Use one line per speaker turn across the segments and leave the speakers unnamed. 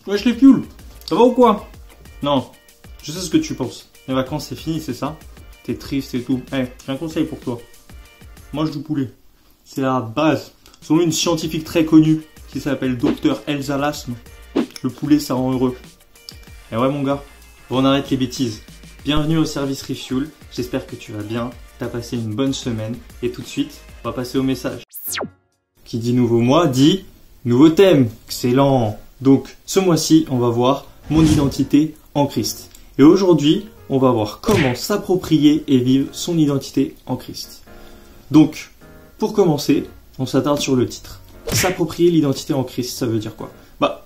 Wesh les fioul, ça va ou quoi? Non, je sais ce que tu penses. Les vacances c'est fini, c'est ça? T'es triste et tout. J'ai un conseil pour toi. Mange du poulet. C'est la base. Selon une scientifique très connue qui s'appelle Dr Elsa Lasme, le poulet ça rend heureux. Et ouais mon gars, on arrête les bêtises. Bienvenue au service Refuel. J'espère que tu vas bien, t'as passé une bonne semaine. Et tout de suite, on va passer au message. Qui dit nouveau mois dit nouveau thème. Excellent. Donc ce mois-ci, on va voir mon identité en Christ. Et aujourd'hui, on va voir comment s'approprier et vivre son identité en Christ. Donc, pour commencer, on s'attarde sur le titre. S'approprier l'identité en Christ, ça veut dire quoi?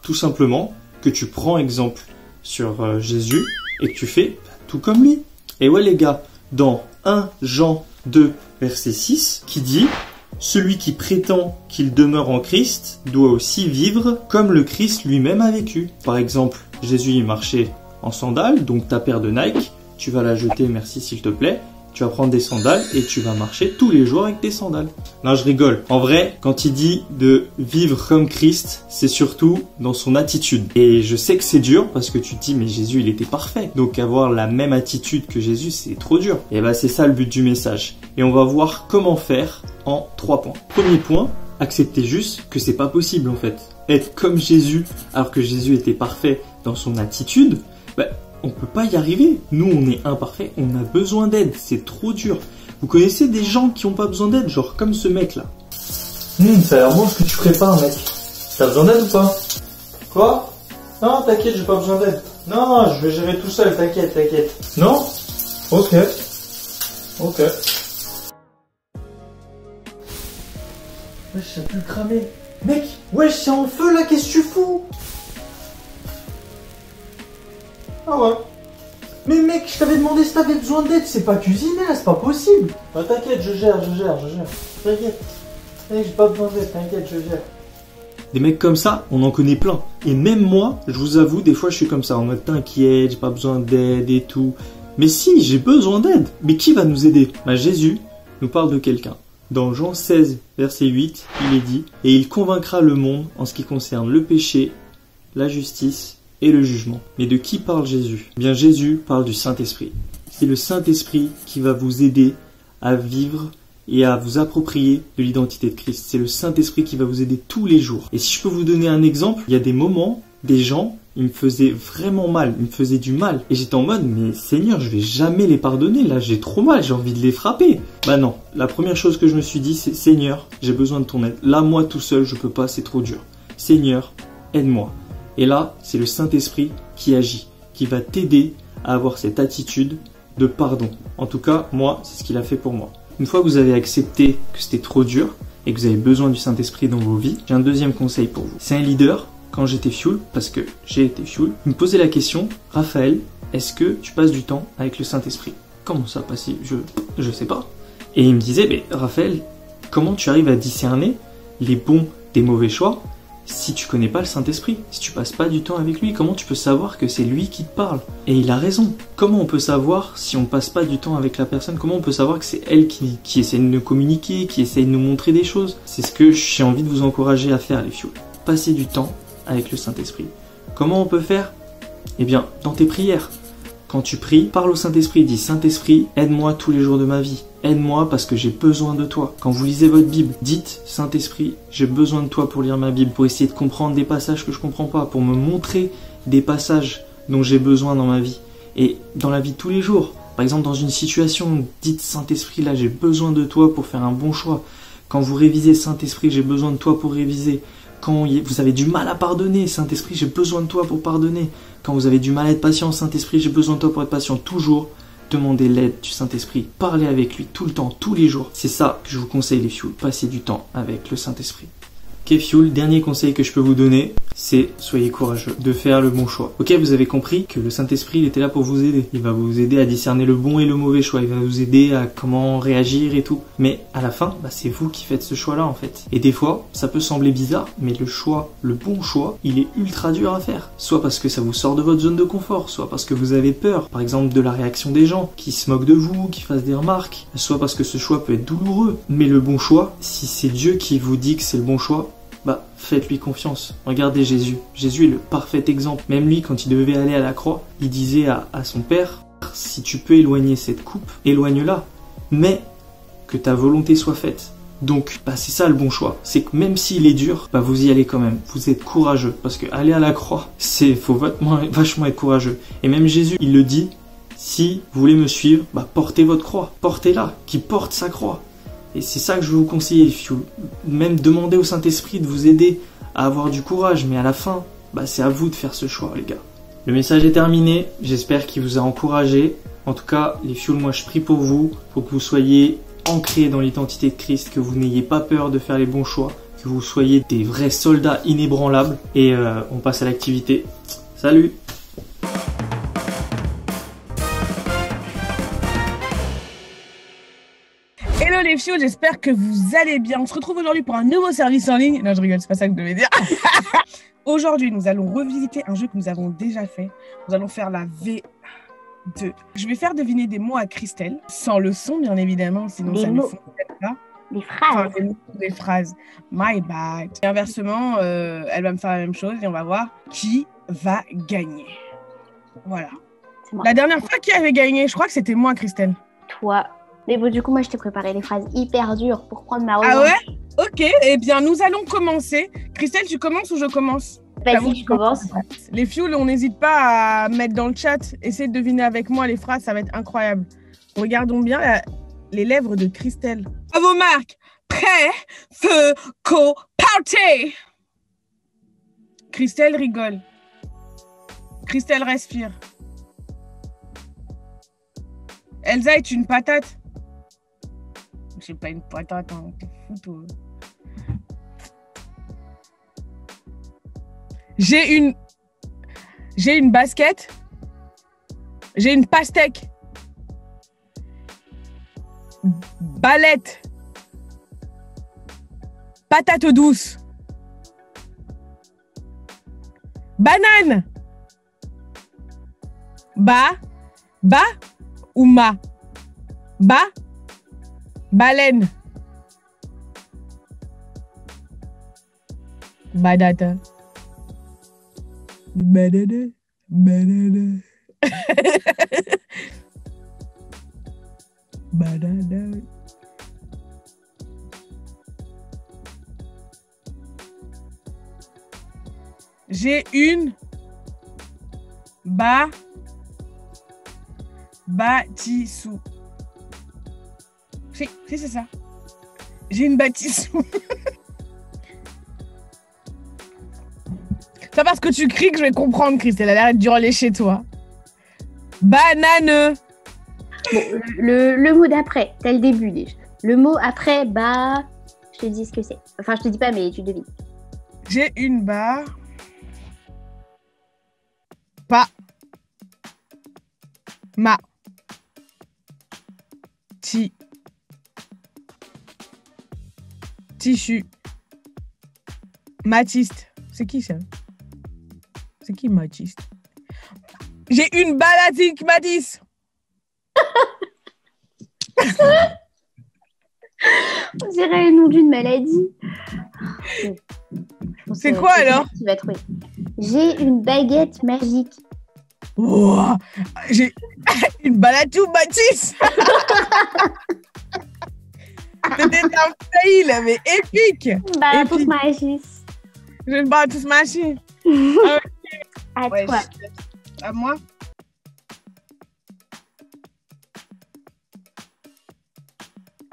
Tout simplement que tu prends exemple sur Jésus et que tu fais tout comme lui. Et ouais les gars, dans 1 Jean 2, verset 6, qui dit « Celui qui prétend qu'il demeure en Christ doit aussi vivre comme le Christ lui-même a vécu. » Par exemple, Jésus il marchait en sandales, donc ta paire de Nike, tu vas la jeter, merci s'il te plaît. Tu vas prendre des sandales et tu vas marcher tous les jours avec tes sandales. Non, je rigole. En vrai, quand il dit de vivre comme Christ, c'est surtout dans son attitude. Et je sais que c'est dur parce que tu te dis, mais Jésus, il était parfait. Donc avoir la même attitude que Jésus, c'est trop dur. Et c'est ça le but du message. Et on va voir comment faire en 3 points. Premier point, accepter juste que c'est pas possible en fait. Être comme Jésus, alors que Jésus était parfait dans son attitude, on peut pas y arriver. Nous, on est imparfait, on a besoin d'aide. C'est trop dur. Vous connaissez des gens qui ont pas besoin d'aide, genre comme ce mec-là. Ça a l'air bon ce que tu prépares, mec. T'as besoin d'aide ou pas? Quoi? Non, t'inquiète, j'ai pas besoin d'aide. Non, je vais gérer tout seul, t'inquiète. Non? Ok. Wesh, ça a pu cramer. Mec, wesh, c'est en feu là, qu'est-ce que tu fous? Ah ouais. Mais mec, je t'avais demandé si t'avais besoin d'aide, c'est pas cuisiner là, c'est pas possible. T'inquiète, je gère. T'inquiète. J'ai pas besoin d'aide, t'inquiète, je gère. Des mecs comme ça, on en connaît plein. Et même moi, je vous avoue, des fois je suis comme ça, en mode t'inquiète, j'ai pas besoin d'aide et tout. Mais si, j'ai besoin d'aide. Mais qui va nous aider? Jésus nous parle de quelqu'un. Dans Jean 16, verset 8, il est dit « Et il convaincra le monde en ce qui concerne le péché, la justice et le jugement. » Mais de qui parle Jésus? Bien Jésus parle du Saint-Esprit. C'est le Saint-Esprit qui va vous aider à vivre et à vous approprier de l'identité de Christ. C'est le Saint-Esprit qui va vous aider tous les jours. Et si je peux vous donner un exemple, il y a des moments, des gens, ils me faisaient vraiment mal, ils me faisaient du mal. Et j'étais en mode, mais Seigneur, je vais jamais les pardonner, là j'ai trop mal, j'ai envie de les frapper. Non, la première chose que je me suis dit, c'est Seigneur, j'ai besoin de ton aide. Là, moi tout seul, je peux pas, c'est trop dur. Seigneur, aide-moi. Et là, c'est le Saint-Esprit qui agit, qui va t'aider à avoir cette attitude de pardon. En tout cas, moi, c'est ce qu'il a fait pour moi. Une fois que vous avez accepté que c'était trop dur et que vous avez besoin du Saint-Esprit dans vos vies, j'ai un deuxième conseil pour vous. C'est un leader, quand j'étais fuel, parce que j'ai été fuel, il me posait la question, Raphaël, est-ce que tu passes du temps avec le Saint-Esprit? Comment ça passer? Je sais pas. Et il me disait, Raphaël, comment tu arrives à discerner les bons des mauvais choix si tu connais pas le Saint-Esprit, si tu passes pas du temps avec lui, comment tu peux savoir que c'est lui qui te parle? Et il a raison. Comment on peut savoir si on passe pas du temps avec la personne? Comment on peut savoir que c'est elle qui essaie de nous communiquer, qui essaie de nous montrer des choses? C'est ce que j'ai envie de vous encourager à faire, les fioles. Passer du temps avec le Saint-Esprit. Comment on peut faire? Dans tes prières. Quand tu pries, parle au Saint-Esprit, dis Saint-Esprit, aide-moi tous les jours de ma vie. Aide-moi parce que j'ai besoin de toi. Quand vous lisez votre Bible, dites Saint-Esprit, j'ai besoin de toi pour lire ma Bible, pour essayer de comprendre des passages que je comprends pas, pour me montrer des passages dont j'ai besoin dans ma vie. Et dans la vie de tous les jours, par exemple dans une situation, dites Saint-Esprit, là j'ai besoin de toi pour faire un bon choix. Quand vous révisez Saint-Esprit, j'ai besoin de toi pour réviser. Quand vous avez du mal à pardonner, Saint-Esprit, j'ai besoin de toi pour pardonner. Quand vous avez du mal à être patient, Saint-Esprit, j'ai besoin de toi pour être patient. Toujours demandez l'aide du Saint-Esprit. Parlez avec lui tout le temps, tous les jours. C'est ça que je vous conseille les fioul. Passez du temps avec le Saint-Esprit. Ok fioul, dernier conseil que je peux vous donner, c'est soyez courageux de faire le bon choix. Ok, vous avez compris que le Saint-Esprit il était là pour vous aider. Il va vous aider à discerner le bon et le mauvais choix. Il va vous aider à comment réagir et tout. Mais à la fin, c'est vous qui faites ce choix-là en fait. Et des fois, ça peut sembler bizarre, mais le choix, le bon choix, il est ultra dur à faire. Soit parce que ça vous sort de votre zone de confort, soit parce que vous avez peur, par exemple de la réaction des gens, qui se moquent de vous, qui fassent des remarques, soit parce que ce choix peut être douloureux. Mais le bon choix, si c'est Dieu qui vous dit que c'est le bon choix, bah faites-lui confiance. Regardez Jésus. Jésus est le parfait exemple. Même lui, quand il devait aller à la croix, il disait à son Père, si tu peux éloigner cette coupe, éloigne-la. Mais que ta volonté soit faite. Donc, bah, c'est ça le bon choix. C'est que même s'il est dur, bah, vous y allez quand même. Vous êtes courageux. Parce que aller à la croix, faut vachement être courageux. Et même Jésus, il le dit, si vous voulez me suivre, bah, portez votre croix. Portez-la. Qui porte sa croix. Et c'est ça que je veux vous conseiller. Même demander au Saint-Esprit de vous aider à avoir du courage. Mais à la fin, bah, c'est à vous de faire ce choix, les gars. Le message est terminé. J'espère qu'il vous a encouragé. En tout cas, les fioles, moi je prie pour vous que vous soyez ancrés dans l'identité de Christ, que vous n'ayez pas peur de faire les bons choix, que vous soyez des vrais soldats inébranlables. Et on passe à l'activité. Salut!
Hello les fioles, j'espère que vous allez bien. On se retrouve aujourd'hui pour un nouveau service en ligne. Non, je rigole, c'est pas ça que je devais dire. Aujourd'hui, nous allons revisiter un jeu que nous avons déjà fait. Nous allons faire la V2. Je vais faire deviner des mots à Christelle, sans le son bien évidemment, sinon
des
ça
mots.
ne fonctionne pas.
Des phrases.
Enfin, des phrases. My bad. Et inversement, elle va me faire la même chose et on va voir qui va gagner. Voilà.
C'est moi.
La dernière fois, qui avait gagné? Je crois que c'était moi, Christelle.
Toi. Mais bon, du coup, moi, je t'ai préparé des phrases hyper dures pour prendre ma revanche.
Ah ouais? Ok, eh bien, nous allons commencer. Christelle, tu commences ou je commence?
Vas-y, je commence.
Les fioles, on n'hésite pas à mettre dans le chat. Essayez de deviner avec moi les phrases, ça va être incroyable. Regardons bien les lèvres de Christelle. À vos marques. Prêt, feu, co, party. Christelle rigole. Christelle respire. Elsa est une patate. C'est pas une patate, hein. T'es fou, toi. J'ai une basket. J'ai une pastèque. Balette. Patate douce. Banane. Ba ou ma. Baleine. Badata. Banana. Banana. J'ai une bâtissou. C'est ça. J'ai une bâtissou. C'est parce que tu cries que je vais comprendre, Christelle. Elle a l'air de hurler chez toi. Banane.
Bon, le mot d'après, t'as le début déjà. Le mot après, bah, je te dis ce que c'est. Enfin, je te dis pas, mais tu devines.
J'ai une barre. Pas. Ma. Tissu. Matiste. C'est qui ça? C'est qui Matiste? J'ai une balatique Matisse.
On dirait le nom d'une maladie.
C'est quoi alors?
Tu vas trouver. J'ai une baguette magique.
Oh, j'ai une balatou Matisse. C'était un fail, mais épique.
Balatou magique.
J'ai une balatou magique.
À
Ouais,
toi.
À moi.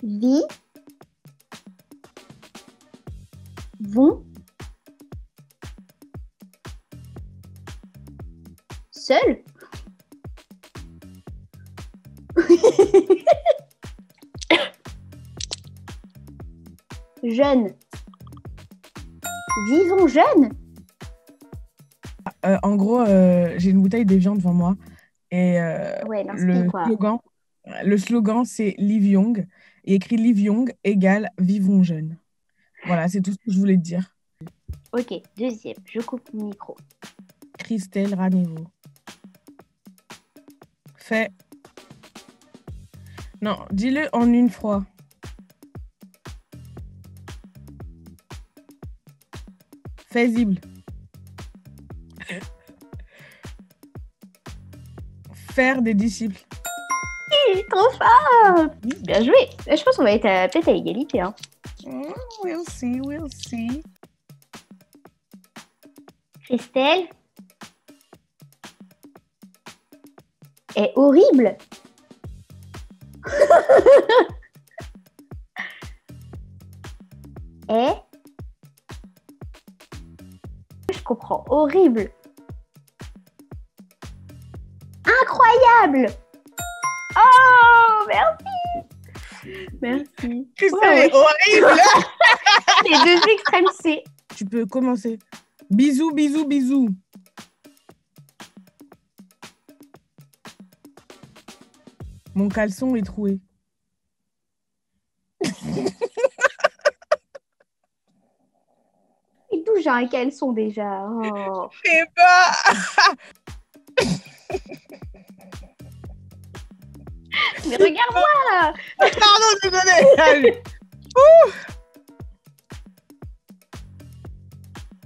Vie. Vont. Seul. Jeune. Vivons jeunes.
En gros, j'ai une bouteille de viande devant moi. Et
Ouais, l'inspi, quoi.
le slogan, c'est Live Young. Et écrit Live Young égale Vivons jeunes. Voilà, c'est tout ce que je voulais te dire.
Ok, deuxième. Je coupe mon micro.
Christelle Ranevo. Fait. Non, dis-le en une fois. Faisible. Faire des disciples.
Trop fort. Bien joué. Je pense qu'on va être peut-être à égalité. Hein.
We'll see, we'll see.
Christelle est horrible. Est... Je comprends. Horrible. Incroyable. Oh, merci. Merci.
Christelle
Ouais,
est horrible.
Les deux extrêmes C.
Tu peux commencer. Bisous, bisous, bisous. Mon caleçon est troué.
Et d'où j'ai un caleçon déjà. Oh.
Je sais pas.
Mais regarde-moi.
Pardon, désolé. Allez. Ouh.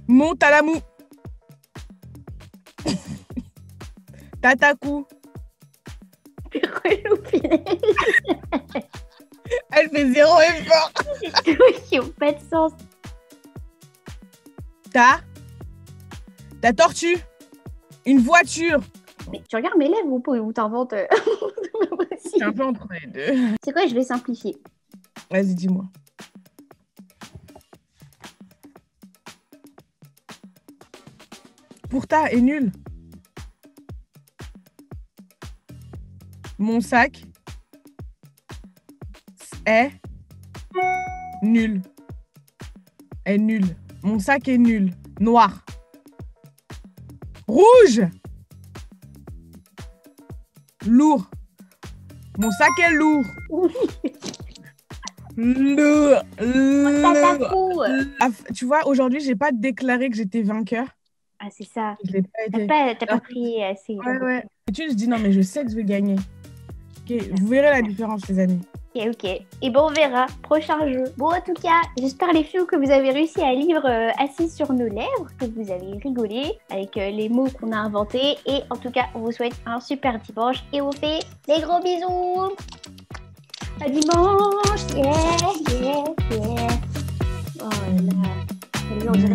Monte à la moue. Tatakou.
C'est relou, punaise.
Elle fait 0 effort.
C'est tout qui n'ont pas de sens.
Ta tortue. Une voiture.
Mais tu regardes mes lèvres ou t'inventes C'est pas possible.
C'est un peu entre les deux.
C'est quoi, je vais simplifier.
Vas-y, dis-moi. Pourta est nul. Mon sac est nul. Est nul. Mon sac est nul. Noir. Rouge. Lourd. Mon sac est lourd. Lourd.
Tatakou.
Tu vois, aujourd'hui, j'ai pas déclaré que j'étais vainqueur.
Ah, c'est ça.
Je l'ai pas été.
T'as pas pris assez.
Ouais. D'habitude, je dis non, mais je sais que je vais gagner. Ok, vous verrez la différence, les amis.
Ok. Et bon, on verra. Prochain jeu. Bon, en tout cas, j'espère les filles que vous avez réussi à lire assis sur nos lèvres, que vous avez rigolé avec les mots qu'on a inventés. Et en tout cas, on vous souhaite un super dimanche et on vous fait des gros bisous. À dimanche. Yeah, yeah, yeah. Oh là là.